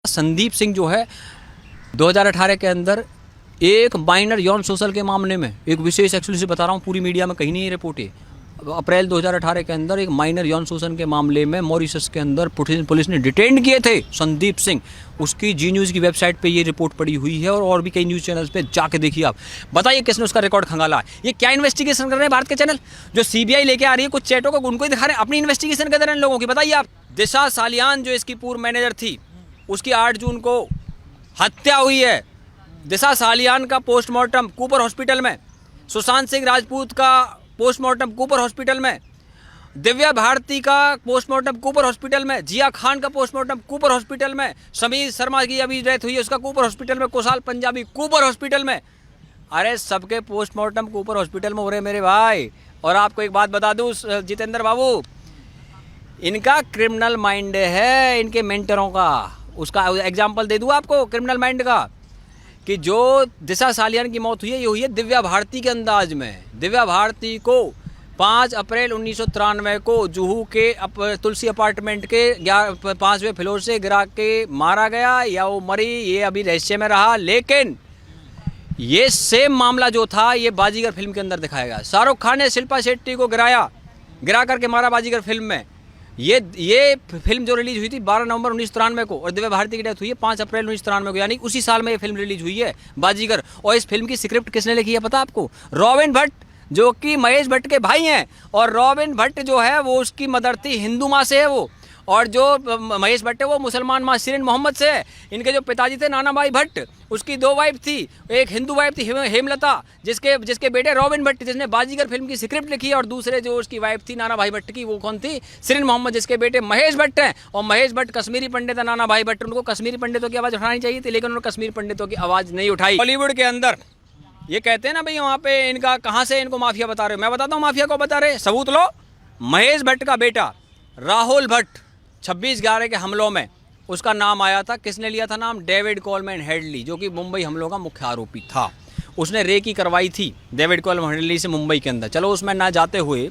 संदीप सिंह जो है 2018 के अंदर एक माइनर यौन शोषण के मामले में, एक विशेष एक्सक्लूसिव बता रहा हूँ, पूरी मीडिया में कहीं नहीं रिपोर्ट है, अप्रैल 2018 के अंदर एक माइनर यौन शोषण के मामले में मॉरिशस के अंदर पुलिस ने डिटेन किए थे संदीप सिंह। उसकी जी न्यूज़ की वेबसाइट पे ये रिपोर्ट पड़ी हुई है और भी कई न्यूज़ चैनल्स पे जाके देखिए आप। बताइए किसने उसका रिकॉर्ड खंगाला? ये क्या इन्वेस्टिगेशन कर रहे हैं भारत के चैनल? जो सीबीआई लेके आ रही है कुछ चैटों को, उनको ही दिखा रहे हैं, अपनी इन्वेस्टिगेशन कर रहे हैं लोगों की। बताइए आप। दिशा सालियान जो इसकी पूर्व मैनेजर थी, उसकी 8 जून को हत्या हुई है। दिशा सालियान का पोस्टमार्टम कूपर हॉस्पिटल में, सुशांत सिंह राजपूत का पोस्टमार्टम कूपर हॉस्पिटल में, दिव्या भारती का पोस्टमार्टम कूपर हॉस्पिटल में, जिया खान का पोस्टमार्टम कूपर हॉस्पिटल में, समीर शर्मा की अभी डेथ हुई है उसका कूपर हॉस्पिटल में, कुशाल पंजाबी कूपर हॉस्पिटल में। अरे सबके पोस्टमार्टम कूपर हॉस्पिटल में हो रहे मेरे भाई। और आपको एक बात बता दूं जितेंद्र बाबू, इनका क्रिमिनल माइंड है, इनके मेंटरों का। उसका एग्जाम्पल दे दूँ आपको क्रिमिनल माइंड का, कि जो दिशा सालियान की मौत हुई है ये हुई है दिव्या भारती के अंदाज में। दिव्या भारती को 5 अप्रैल 1993 को जुहू के तुलसी अपार्टमेंट के 5वें फ्लोर से गिरा के मारा गया, या वो मरी ये अभी रहस्य में रहा। लेकिन ये सेम मामला जो था ये बाजीगर फिल्म के अंदर दिखाया गया। शाहरुख खान ने शिल्पा शेट्टी को गिरा करके मारा बाजीगर फिल्म में। ये फिल्म जो रिलीज हुई थी 12 नवंबर 1993 को, और दिव्या भारती की डेथ हुई है 5 अप्रैल 1993 को, यानी उसी साल में ये फिल्म रिलीज हुई है बाजीगर। और इस फिल्म की स्क्रिप्ट किसने लिखी है पता आपको? रॉबिन भट्ट, जो कि महेश भट्ट के भाई हैं। और रॉबिन भट्ट जो है वो उसकी मदर थी, हिंदू माँ से है वो, और जो महेश भट्ट है वो मुसलमान माँ शिरीन मोहम्मद से है। इनके जो पिताजी थे नाना भाई भट्ट, उसकी 2 वाइफ थी, एक हिंदू वाइफ थी हेमलता, जिसके बेटे रॉबिन भट्ट जिसने बाजीगर फिल्म की स्क्रिप्ट लिखी, और दूसरे जो उसकी वाइफ थी नाना भाई भट्ट की, वो कौन थी? शिरीन मोहम्मद, जिसके बेटे महेश भट्ट हैं। और महेश भट्ट कश्मीरी पंडित है, नाना भाई भट्ट। उनको कश्मीरी पंडितों की आवाज़ उठानी चाहिए थी, लेकिन उन्होंने कश्मीरी पंडितों की आवाज़ नहीं उठाई। बॉलीवुड के अंदर ये कहते हैं ना भाई वहाँ पे इनका कहाँ से इनको माफिया बता रहे हो, मैं बताता हूँ माफिया को बता रहे, सबूत लो। महेश भट्ट का बेटा राहुल भट्ट 26/11 के हमलों में उसका नाम आया था। किसने लिया था नाम? डेविड कोलमैन हेडली, जो कि मुंबई हमलों का मुख्य आरोपी था। उसने रेकी करवाई थी डेविड कोलमैन हेडली से मुंबई के अंदर। चलो उसमें ना जाते हुए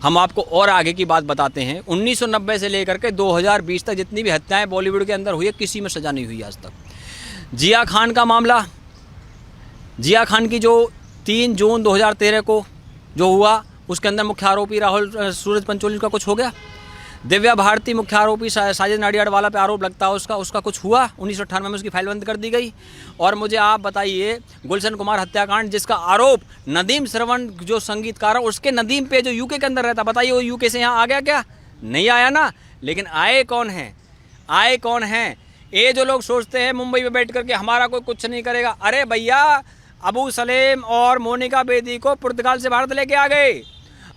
हम आपको और आगे की बात बताते हैं। 1990 से लेकर के 2020 तक जितनी भी हत्याएं बॉलीवुड के अंदर हुई है, किसी में सजा नहीं हुई आज तक। जिया खान का मामला, जिया खान की जो 3 जून 2013 को जो हुआ, उसके अंदर मुख्य आरोपी राहुल सूरज पंचोली का कुछ हो गया। दिव्या भारती मुख्य आरोपी साजिद नाडियाडवाला पे आरोप लगता है उसका कुछ हुआ, 1998 में उसकी फाइल बंद कर दी गई। और मुझे आप बताइए गुलशन कुमार हत्याकांड, जिसका आरोप नदीम श्रवण जो संगीतकार है उसके नदीम पे जो यूके के अंदर रहता, बताइए वो यूके से यहाँ आ गया क्या? नहीं आया ना। लेकिन आए कौन हैं? ये जो लोग सोचते हैं मुंबई में बैठ करके हमारा कोई कुछ नहीं करेगा। अरे भैया, अबू सलेम और मोनिका बेदी को पुर्तगाल से भारत लेके आ गए,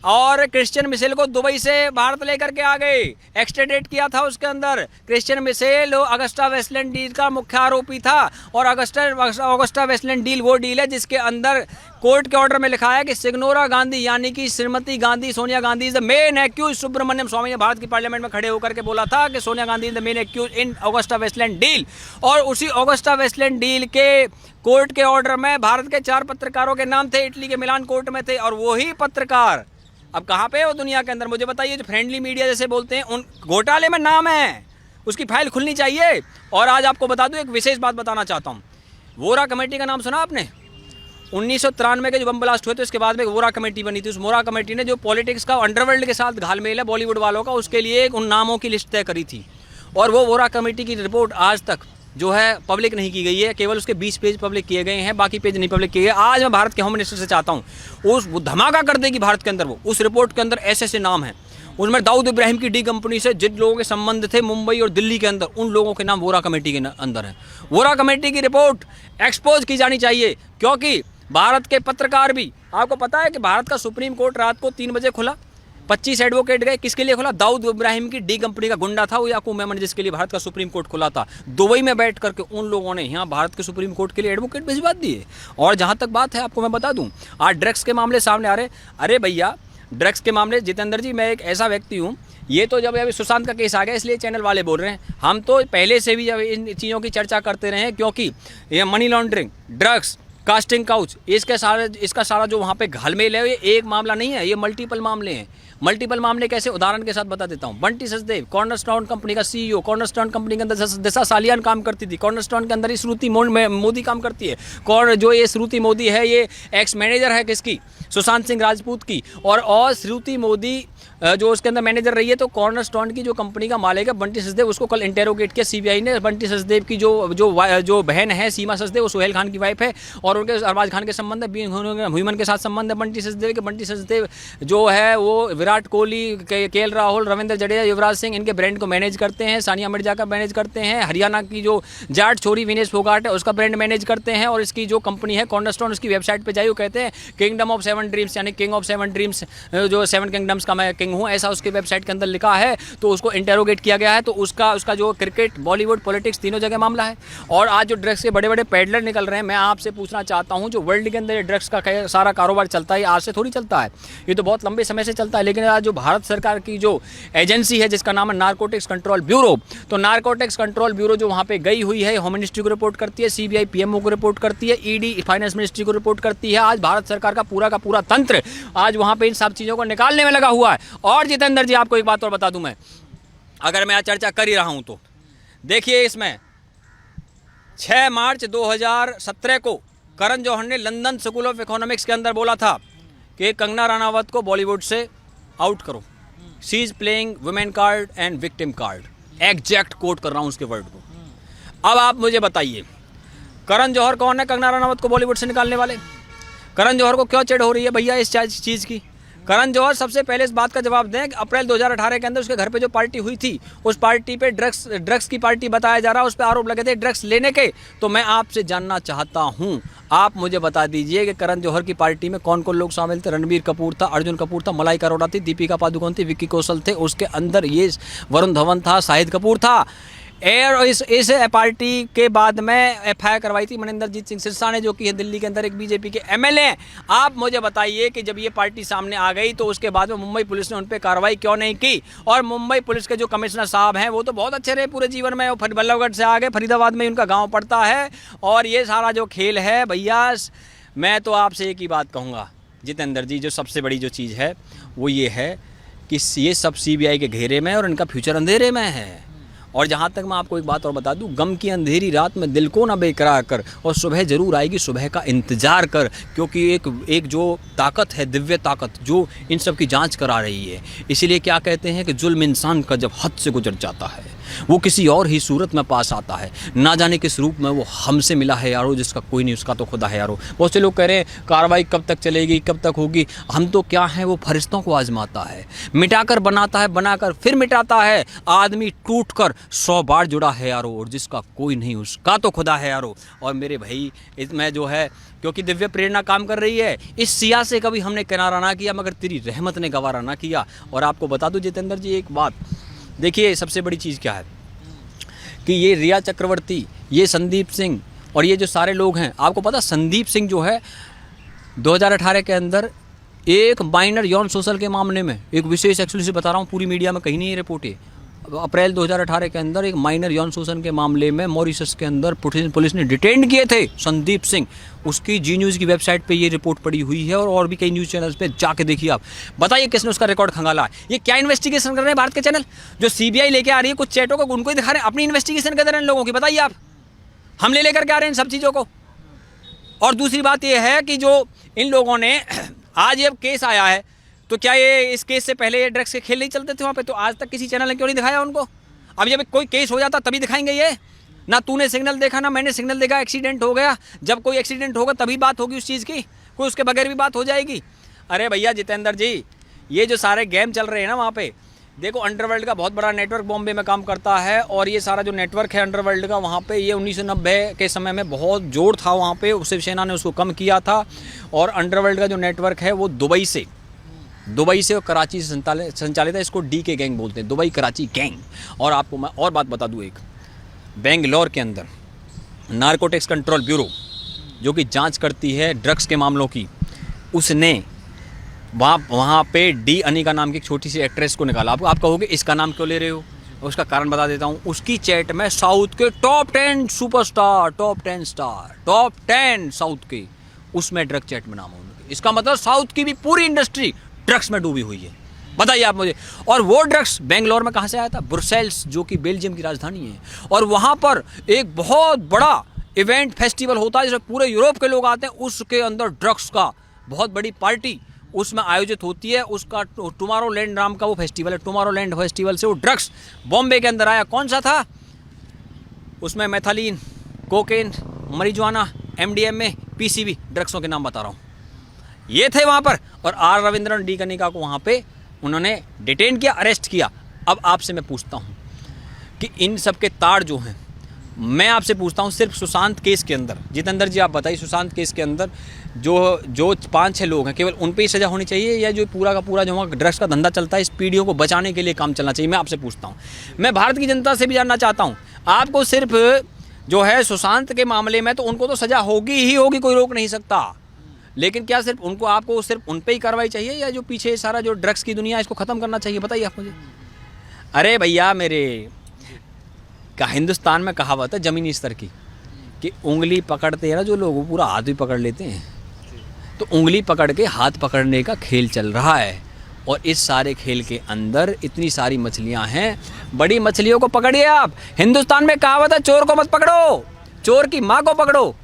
और क्रिश्चियन मिशेल को दुबई से भारत लेकर के आ गए, एक्सट्रेडेट किया था। उसके अंदर Christian Michel Agusta Westland deal का मुख्य आरोपी था। और अगस्टा वेस्टलैंड डील वो डील है जिसके अंदर कोर्ट के ऑर्डर में लिखा है कि सिग्नोरा गांधी यानी कि Shrimati Gandhi, Sonia Gandhi is the main accused. Subramanian Swamy ने भारत की पार्लियामेंट में खड़े होकर के बोला था कि Sonia Gandhi is the main accused in Agusta Westland deal. और उसी अगस्टा वेस्टलैंड डील के कोर्ट के ऑर्डर में भारत के 4 पत्रकारों के नाम थे, इटली के मिलान कोर्ट में थे। और वही पत्रकार अब कहाँ पे हो दुनिया के अंदर? मुझे बताइए। जो फ्रेंडली मीडिया जैसे बोलते हैं, उन घोटाले में नाम है, उसकी फाइल खुलनी चाहिए। और आज आपको बता दूं, एक विशेष बात बताना चाहता हूँ। वोरा कमेटी का नाम सुना आपने? 1993 के जो बम ब्लास्ट हुए थे उसके बाद में वोरा कमेटी बनी थी। उस वोरा कमेटी ने जो पॉलिटिक्स का अंडरवर्ल्ड के साथ घालमेल है बॉलीवुड वालों का, उसके लिए उन नामों की लिस्ट तय करी थी। और वो वोरा कमेटी की रिपोर्ट आज तक जो है पब्लिक नहीं की गई है, केवल उसके 20 पेज पब्लिक किए गए हैं, बाकी पेज नहीं पब्लिक किए गए। आज मैं भारत के होम मिनिस्टर से चाहता हूँ वो धमाका कर देगी भारत के अंदर। वो उस रिपोर्ट के अंदर ऐसे नाम हैं, उसमें दाऊद इब्राहिम की डी कंपनी से जिन लोगों के संबंध थे मुंबई और दिल्ली के अंदर, उन लोगों के नाम वोरा कमेटी के अंदर है। वोरा कमेटी की रिपोर्ट एक्सपोज की जानी चाहिए, क्योंकि भारत के पत्रकार भी, आपको पता है कि भारत का सुप्रीम कोर्ट रात को 3 बजे खुला, 25 एडवोकेट गए। किसके लिए खुला? दाऊद इब्राहिम की डी कंपनी का गुंडा था वो याकूब मेमन, जिसके लिए भारत का सुप्रीम कोर्ट खुला था। दुबई में बैठ करके उन लोगों ने यहाँ भारत के सुप्रीम कोर्ट के लिए एडवोकेट भिजवा दिए। और जहाँ तक बात है, आपको मैं बता दूँ, आज ड्रग्स के मामले सामने आ रहे। अरे भैया, ड्रग्स के मामले, जितेंद्र जी, मैं एक ऐसा व्यक्ति हूँ, ये तो जब अभी सुशांत का केस आ गया इसलिए चैनल वाले बोल रहे हैं, हम तो पहले से भी जब इन चीज़ों की चर्चा करते रहे हैं, क्योंकि ये money laundering, drugs casting couch, इसका सारा जो वहाँ पे घालमेल है, ये एक मामला नहीं है, ये मल्टीपल मामले हैं। मल्टीपल मामले कैसे, उदाहरण के साथ बता देता हूँ। बंटी सचदेव कॉर्नरस्टोन कंपनी का सीईओ, कॉर्नरस्टोन कंपनी के अंदर दिशा सालियान काम करती थी, कॉर्नरस्टोन के अंदर ही श्रुति मोदी काम करती है। जो ये श्रुति मोदी है, ये एक्स मैनेजर है किसकी, सुशांत सिंह राजपूत की। और श्रुति मोदी जो उसके अंदर मैनेजर रही है, तो कॉर्नरस्टोन की जो कंपनी का मालिक है बंटी सचदेव, उसको कल इंटेरोगेट किया सीबीआई ने। बंटी सचदेव की जो बहन है सीमा सचदेव, वो सोहेल खान की वाइफ है, और उनके अरबाज खान के संबंध है, ह्यूमन के साथ संबंध है बंटी सचदेव के। बंटी सचदेव जो है वो विराट कोहली, केएल राहुल, रविंद्र जडेजा, युवराज सिंह, इनके ब्रांड को मैनेज करते हैं। सानिया मिर्जा का मैनेज करते हैं। हरियाणा की जो जाट छोरी विनेश फोगाट है, उसका ब्रांड मैनेज करते हैं। और इसकी जो कंपनी है कॉर्नरस्टोन, उसकी वेबसाइट पर जाइए, वो कहते हैं किंगडम ऑफ 7 ड्रीम्स, यानी किंग ऑफ 7 ड्रीम्स, जो 7 किंगडम्स का मैं किंग हूँ, ऐसा उसके वेबसाइट के अंदर लिखा है। तो उसको इंटेरोगेट किया गया है। तो उसका जो क्रिकेट, बॉलीवुड, पॉलिटिक्स, तीनों जगह मामला है। और आज जो ड्रग्स के बड़े बड़े पेडलर निकल रहे हैं, मैं आपसे पूछना चाहता हूं, जो वर्ल्ड के अंदर ड्रग्स का सारा कारोबार चलता है, आज से थोड़ी चलता है, ये तो बहुत लंबे समय से चलता है। लेकिन आज जो भारत सरकार की जो एजेंसी है, जिसका नाम है नारकोटिक्स कंट्रोल ब्यूरो, तो नारकोटिक्स कंट्रोल ब्यूरो जो वहाँ पे गई हुई है, होम मिनिस्ट्री को रिपोर्ट करती है, सीबीआई पीएमओ को रिपोर्ट करती है, ईडी फाइनेंस मिनिस्ट्री को रिपोर्ट करती है। आज भारत सरकार का पूरा तंत्र आज वहाँ पे इन सब चीज़ों को निकालने में लगा हुआ है। और जितेंद्र जी, आपको एक बात और बता दूं, मैं अगर मैं आज चर्चा कर ही रहा हूं, तो देखिए, इसमें 6 मार्च 2017 को करण जौहर ने लंदन स्कूल ऑफ इकोनॉमिक्स के अंदर बोला था कि कंगना रनावत को बॉलीवुड से आउट करो, she is playing women card and victim card. Exact quote कर रहा हूं उसके वर्ड को। अब आप मुझे बताइए, करण जौहर कौन है कंगना रनावत को बॉलीवुड से निकालने वाले? करण जौहर को क्यों चिढ़ हो रही है भैया इस चीज़ की? करण जौहर सबसे पहले इस बात का जवाब दें कि अप्रैल 2018 के अंदर उसके घर पे जो पार्टी हुई थी, उस पार्टी पे ड्रग्स की पार्टी बताया जा रहा है, उस पर आरोप लगे थे ड्रग्स लेने के। तो मैं आपसे जानना चाहता हूं, आप मुझे बता दीजिए कि करण जौहर की पार्टी में कौन कौन लोग शामिल थे? रणबीर कपूर था, अर्जुन कपूर था, मलाइका अरोड़ा थी, दीपिका पादुकोण थी, विक्की कौशल थे, उसके अंदर ये वरुण धवन था, शाहिद कपूर था। इस पार्टी के बाद में एफआईआर करवाई थी मनिंदरजीत सिंह सिरसा ने, जो कि है दिल्ली के अंदर एक बीजेपी के एमएलए हैं। आप मुझे बताइए कि जब ये पार्टी सामने आ गई, तो उसके बाद में मुंबई पुलिस ने उन पर कार्रवाई क्यों नहीं की? और मुंबई पुलिस के जो कमिश्नर साहब हैं, वो तो बहुत अच्छे रहे पूरे जीवन में, वो बल्लभगढ़ से आ गए, फरीदाबाद में उनका गाँव पड़ता है। और ये सारा जो खेल है भैया, मैं तो आपसे एक ही बात कहूँगा जितेंद्र जी, जो सबसे बड़ी जो चीज़ है वो ये है कि ये सब सीबीआई के घेरे में और इनका फ्यूचर अंधेरे में है। और जहाँ तक मैं आपको एक बात और बता दूं, गम की अंधेरी रात में दिल को ना बेकरार कर, और सुबह ज़रूर आएगी, सुबह का इंतज़ार कर। क्योंकि एक जो ताकत है, दिव्य ताकत, जो इन सब की जांच करा रही है। इसीलिए क्या कहते हैं कि जुल्म इंसान का जब हद से गुजर जाता है, वो किसी और ही सूरत में पास आता है। ना जाने किस रूप में वो हमसे मिला है यारो, जिसका कोई नहीं, उसका तो खुदा है यारो। बहुत से लोग कह रहे हैं कार्रवाई कब तक चलेगी, कब तक होगी। हम तो क्या है, वो फरिश्तों को आजमाता है, मिटाकर बनाता है, बनाकर फिर मिटाता है। आदमी टूट कर 100 बार जुड़ा है यारो, और जिसका कोई नहीं, उसका तो खुदा है यारो। और मेरे भाई, इसमें जो है, क्योंकि दिव्य प्रेरणा काम कर रही है, इस सिया से कभी हमने किनारा ना किया, मगर तेरी रहमत ने गवारा ना किया। और आपको बता दूं जितेंद्र जी एक बात, देखिए सबसे बड़ी चीज़ क्या है कि ये रिया चक्रवर्ती, ये संदीप सिंह और ये जो सारे लोग हैं, आपको पता संदीप सिंह जो है 2018 के अंदर एक माइनर यौन शोषण के मामले में, एक विशेष एक्सक्लूसिव बता रहा हूँ, पूरी मीडिया में कहीं नहीं रिपोर्ट है, अप्रैल 2018 के अंदर एक माइनर यौन शोषण के मामले में मॉरिशस के अंदर पुलिस ने डिटेन किए थे संदीप सिंह। उसकी जी न्यूज़ की वेबसाइट पे ये रिपोर्ट पड़ी हुई है, और भी कई न्यूज़ चैनल्स पे जाके देखिए आप। बताइए किसने उसका रिकॉर्ड खंगाला है? ये क्या इन्वेस्टिगेशन कर रहे हैं भारत के चैनल? जो सीबीआई लेके आ रही है कुछ चैटों को, उनको ही दिखा रहे हैं, अपनी इन्वेस्टिगेशन कर रहे हैं लोगों की। बताइए आप, हम ले लेकर के आ रहे हैं इन सब चीज़ों को। और दूसरी बात ये है कि जो इन लोगों ने आज ये केस आया है, तो क्या ये इस केस से पहले ये ड्रग्स के खेल नहीं चलते थे वहाँ पे? तो आज तक किसी चैनल ने क्यों नहीं दिखाया उनको? अब जब कोई केस हो जाता तभी दिखाएंगे ये। ना तूने सिग्नल देखा, ना मैंने सिग्नल देखा, एक्सीडेंट हो गया। जब कोई एक्सीडेंट होगा तभी बात होगी उस चीज़ की, कोई उसके बगैर भी बात हो जाएगी। अरे भैया जितेंद्र जी, ये जो सारे गेम चल रहे हैं ना वहाँ पे, देखो अंडरवर्ल्ड का बहुत बड़ा नेटवर्क बॉम्बे में काम करता है, और ये सारा जो नेटवर्क है अंडरवर्ल्ड का, वहाँ पे ये 1990 के समय में बहुत जोर था वहाँ पे, शिवसेना ने उसको कम किया था। और अंडरवर्ल्ड का जो नेटवर्क है वो दुबई से और कराची से संचालित है। इसको डी के गैंग बोलते हैं, दुबई कराची गैंग। और आपको मैं और बात बता दूँ, एक बेंगलोर के अंदर नारकोटिक्स कंट्रोल ब्यूरो जो कि जांच करती है ड्रग्स के मामलों की, उसने वहाँ पे डी अनिका नाम की एक छोटी सी एक्ट्रेस को निकाला। आप कहोगे इसका नाम क्यों ले रहे हो? उसका कारण बता देता हूँ। उसकी चैट में साउथ के top 10 superstar, top 10 star, top 10 south के, उसमें ड्रग चैट में नाम है उनके। इसका मतलब साउथ की भी पूरी इंडस्ट्री ड्रग्स में डूबी हुई है। बताइए आप मुझे। और वो ड्रग्स बेंगलोर में कहाँ से आया था? ब्रुसेल्स, जो कि बेल्जियम की राजधानी है। और वहाँ पर एक बहुत बड़ा इवेंट फेस्टिवल होता है जिसमें पूरे यूरोप के लोग आते हैं। उसके अंदर ड्रग्स का बहुत बड़ी पार्टी उसमें आयोजित होती है। उसका टुमारोलैंड नाम का वो फेस्टिवल है। टुमारोलैंड फेस्टिवल से वो ड्रग्स बॉम्बे के अंदर आया। कौन सा था? उसमें मैथालीन, कोकेन, मरिजुआना, MDMA, PCB ड्रग्सों के नाम बता रहा हूँ, ये थे वहाँ पर। और R रविंद्रन डी कनिका को वहाँ पे उन्होंने डिटेन किया, अरेस्ट किया। अब आपसे मैं पूछता हूँ कि इन सब के तार जो हैं, मैं आपसे पूछता हूँ सिर्फ सुशांत केस के अंदर, जितेंद्र जी आप बताइए, सुशांत केस के अंदर जो 5-6 लोग हैं, केवल उन पे ही सज़ा होनी चाहिए या जो पूरा का पूरा जो वहाँ ड्रग्स का धंधा चलता है इस पीढ़ियों को बचाने के लिए काम चलना चाहिए? मैं आपसे पूछता हूँ। मैं भारत की जनता से भी जानना चाहता हूँ, आपको सिर्फ जो है सुशांत के मामले में तो उनको तो सज़ा होगी ही होगी, कोई रोक नहीं सकता, लेकिन क्या सिर्फ उनको, आपको सिर्फ उन पे ही कार्रवाई चाहिए या जो पीछे सारा जो ड्रग्स की दुनिया है इसको ख़त्म करना चाहिए? बताइए आप मुझे। अरे भैया मेरे का हिंदुस्तान में कहावत है ज़मीनी स्तर की कि उंगली पकड़ते हैं ना जो लोग, वो पूरा हाथ भी पकड़ लेते हैं। तो उंगली पकड़ के हाथ पकड़ने का खेल चल रहा है। और इस सारे खेल के अंदर इतनी सारी मछलियां हैं, बड़ी मछलियों को पकड़िए आप। हिंदुस्तान में कहावत है चोर को मत पकड़ो, चोर की माँ को पकड़ो।